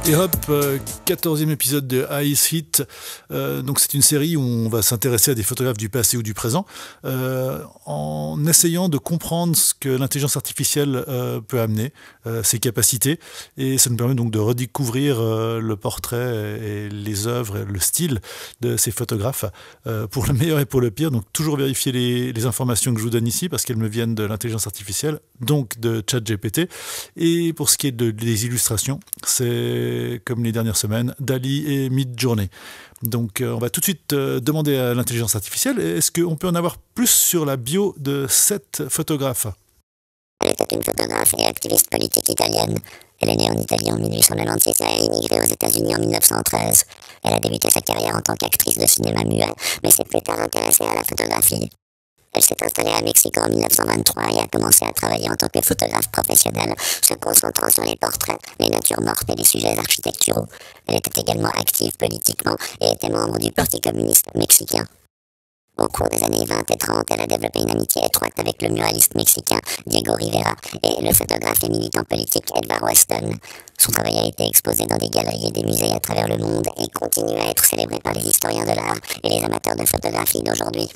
Et hop, 14e épisode de Ice Hit. Donc c'est une série où on va s'intéresser à des photographes du passé ou du présent en essayant de comprendre ce que l'intelligence artificielle peut amener, ses capacités. Et ça nous permet donc de redécouvrir le portrait et les œuvres et le style de ces photographes pour le meilleur et pour le pire. Donc toujours vérifier les informations que je vous donne ici parce qu'elles me viennent de l'intelligence artificielle, donc de ChatGPT. Et pour ce qui est des illustrations, c'est comme les dernières semaines, DALL-E et Midjourney. Donc on va tout de suite demander à l'intelligence artificielle, est-ce qu'on peut en avoir plus sur la bio de cette photographe ? Elle était une photographe et activiste politique italienne. Elle est née en Italie en 1896 et a émigré aux États-Unis en 1913. Elle a débuté sa carrière en tant qu'actrice de cinéma muet, mais s'est plus tard intéressée à la photographie. Elle s'est installée à Mexico en 1923 et a commencé à travailler en tant que photographe professionnelle, se concentrant sur les portraits, les natures mortes et les sujets architecturaux. Elle était également active politiquement et était membre du Parti communiste mexicain. Au cours des années 20 et 30, elle a développé une amitié étroite avec le muraliste mexicain Diego Rivera et le photographe et militant politique Edward Weston. Son travail a été exposé dans des galeries et des musées à travers le monde et continue à être célébré par les historiens de l'art et les amateurs de photographie d'aujourd'hui.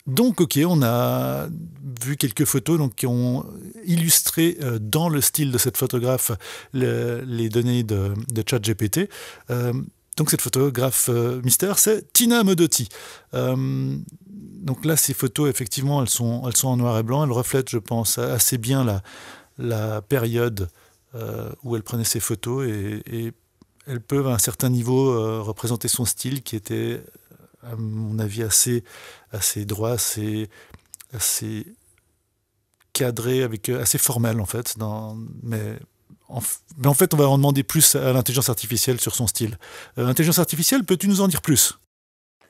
Donc, ok, on a vu quelques photos donc, qui ont illustré dans le style de cette photographe les données de ChatGPT. Donc, cette photographe mystère, c'est Tina Modotti. Donc là, ces photos, effectivement, elles sont en noir et blanc. Elles reflètent, je pense, assez bien la période où elle prenait ces photos et elles peuvent, à un certain niveau, représenter son style qui était, à mon avis, assez droit, assez cadré, assez formel en fait. Mais en fait, on va en demander plus à l'intelligence artificielle sur son style. L'intelligence artificielle, peux-tu nous en dire plus ?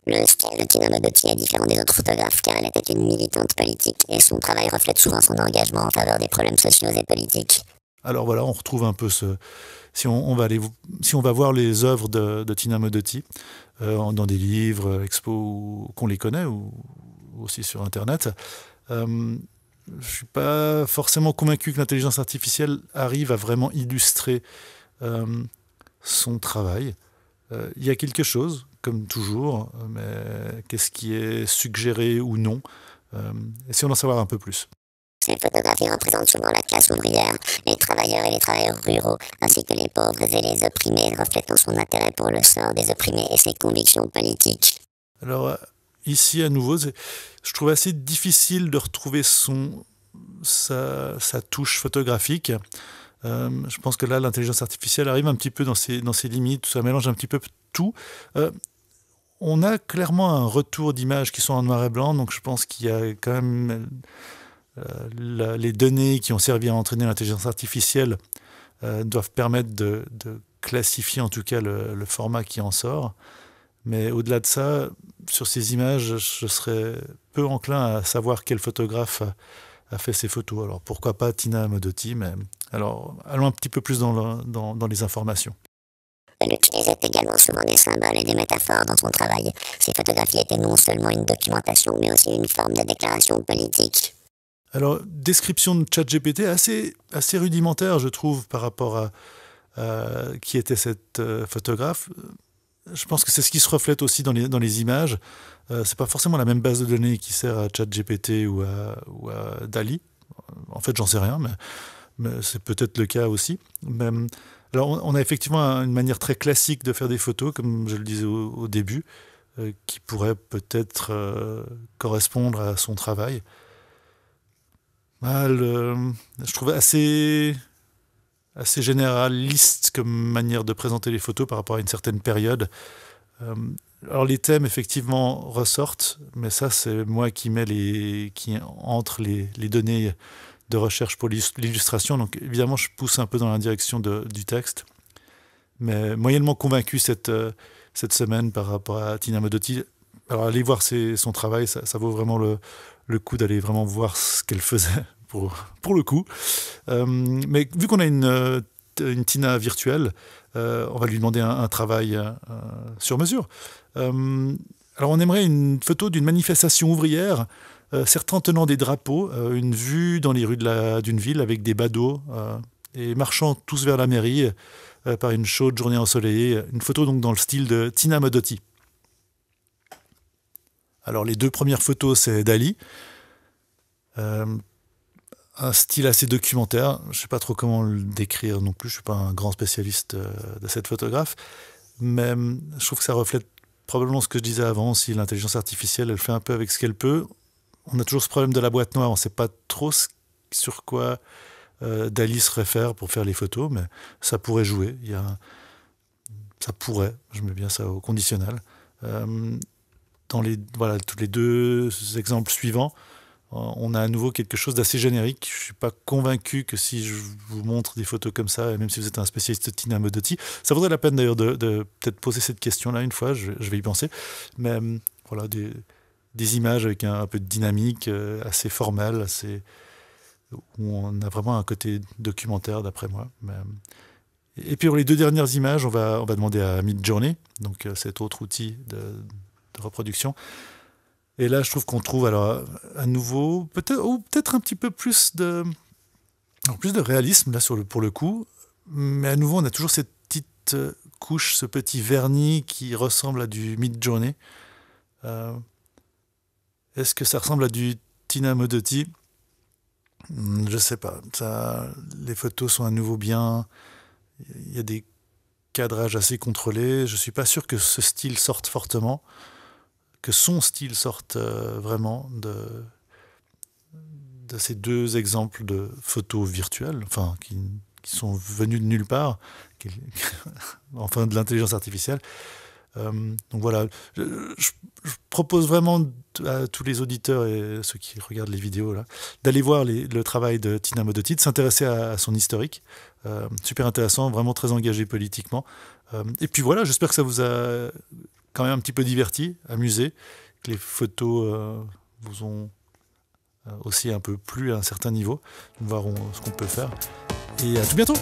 Le style de Tina Modotti est différent des autres photographes car elle était une militante politique et son travail reflète souvent son engagement en faveur des problèmes sociaux et politiques. Alors voilà, on retrouve un peu si on va voir les œuvres de Tina Modotti dans des livres, expos qu'on les connaît ou aussi sur Internet, je ne suis pas forcément convaincu que l'intelligence artificielle arrive à vraiment illustrer son travail. Il y a quelque chose, comme toujours, mais qu'est-ce qui est suggéré ou non ? Essayons d'en savoir un peu plus. Ces photographies représentent souvent la classe ouvrière, les travailleurs et les travailleurs ruraux, ainsi que les pauvres et les opprimés, reflétant son intérêt pour le sort des opprimés et ses convictions politiques. Alors, ici, à nouveau, je trouve assez difficile de retrouver sa touche photographique. Je pense que là, l'intelligence artificielle arrive un petit peu dans ses limites, ça mélange un petit peu tout. On a clairement un retour d'images qui sont en noir et blanc, donc je pense qu'il y a quand même les données qui ont servi à entraîner l'intelligence artificielle doivent permettre de classifier en tout cas le format qui en sort. Mais au-delà de ça, sur ces images, je serais peu enclin à savoir quel photographe a fait ces photos. Alors pourquoi pas Tina Modotti, mais alors allons un petit peu plus dans les informations. Elle utilisait également souvent des symboles et des métaphores dans son travail. Ses photographies étaient non seulement une documentation, mais aussi une forme de déclaration politique. Alors, description de ChatGPT assez rudimentaire, je trouve, par rapport à qui était cette photographe. Je pense que c'est ce qui se reflète aussi dans les images. C'est pas forcément la même base de données qui sert à ChatGPT ou à DALL-E. En fait, j'en sais rien, mais c'est peut-être le cas aussi. Mais, alors, on a effectivement une manière très classique de faire des photos, comme je le disais au début, qui pourrait peut-être correspondre à son travail. Je trouve assez généraliste comme manière de présenter les photos par rapport à une certaine période. Alors les thèmes effectivement ressortent, mais ça c'est moi qui entre les données de recherche pour l'illustration. Donc évidemment je pousse un peu dans la direction du texte, mais moyennement convaincu cette semaine par rapport à Tina Modotti. Alors aller voir son travail, ça vaut vraiment le coup d'aller vraiment voir ce qu'elle faisait pour le coup. Mais vu qu'on a une Tina virtuelle, on va lui demander un travail sur mesure. Alors on aimerait une photo d'une manifestation ouvrière, certains tenant des drapeaux, une vue dans les rues d'une ville avec des badauds et marchant tous vers la mairie. par une chaude journée ensoleillée. Une photo donc dans le style de Tina Modotti. Alors les deux premières photos, c'est Dali. Un style assez documentaire. Je ne sais pas trop comment le décrire non plus. Je ne suis pas un grand spécialiste de cette photographe. Mais je trouve que ça reflète probablement ce que je disais avant. Si l'intelligence artificielle, elle fait un peu avec ce qu'elle peut. On a toujours ce problème de la boîte noire. On ne sait pas trop sur quoi Dali se réfère pour faire les photos, mais ça pourrait jouer. Ça pourrait, je mets bien ça au conditionnel. Dans tous les deux exemples suivants, on a à nouveau quelque chose d'assez générique. Je ne suis pas convaincu que si je vous montre des photos comme ça, et même si vous êtes un spécialiste de Tina Modotti, ça vaudrait la peine d'ailleurs de peut-être poser cette question-là une fois, je vais y penser. Mais voilà, des images avec un peu de dynamique, assez formelle, où on a vraiment un côté documentaire d'après moi. Et puis pour les deux dernières images, on va demander à Midjourney, donc cet autre outil de reproduction. Et là, je trouve qu'on trouve alors à nouveau peut-être un petit peu plus de réalisme là pour le coup, mais à nouveau on a toujours cette petite couche, ce petit vernis qui ressemble à du Midjourney. Est-ce que ça ressemble à du Tina Modotti ? Je sais pas. Les photos sont à nouveau bien. Il y a des cadrages assez contrôlés. Je suis pas sûr que ce style sorte fortement. Que son style sorte vraiment de ces deux exemples de photos virtuelles, enfin, qui sont venus de nulle part, enfin de l'intelligence artificielle. Donc voilà, je propose vraiment à tous les auditeurs et ceux qui regardent les vidéos là, d'aller voir le travail de Tina Modotti, de s'intéresser à son historique. Super intéressant, vraiment très engagé politiquement. Et puis voilà, j'espère que ça vous a quand même un petit peu diverti, amusé, que les photos vous ont aussi un peu plu à un certain niveau. Nous verrons ce qu'on peut faire. Et à tout bientôt!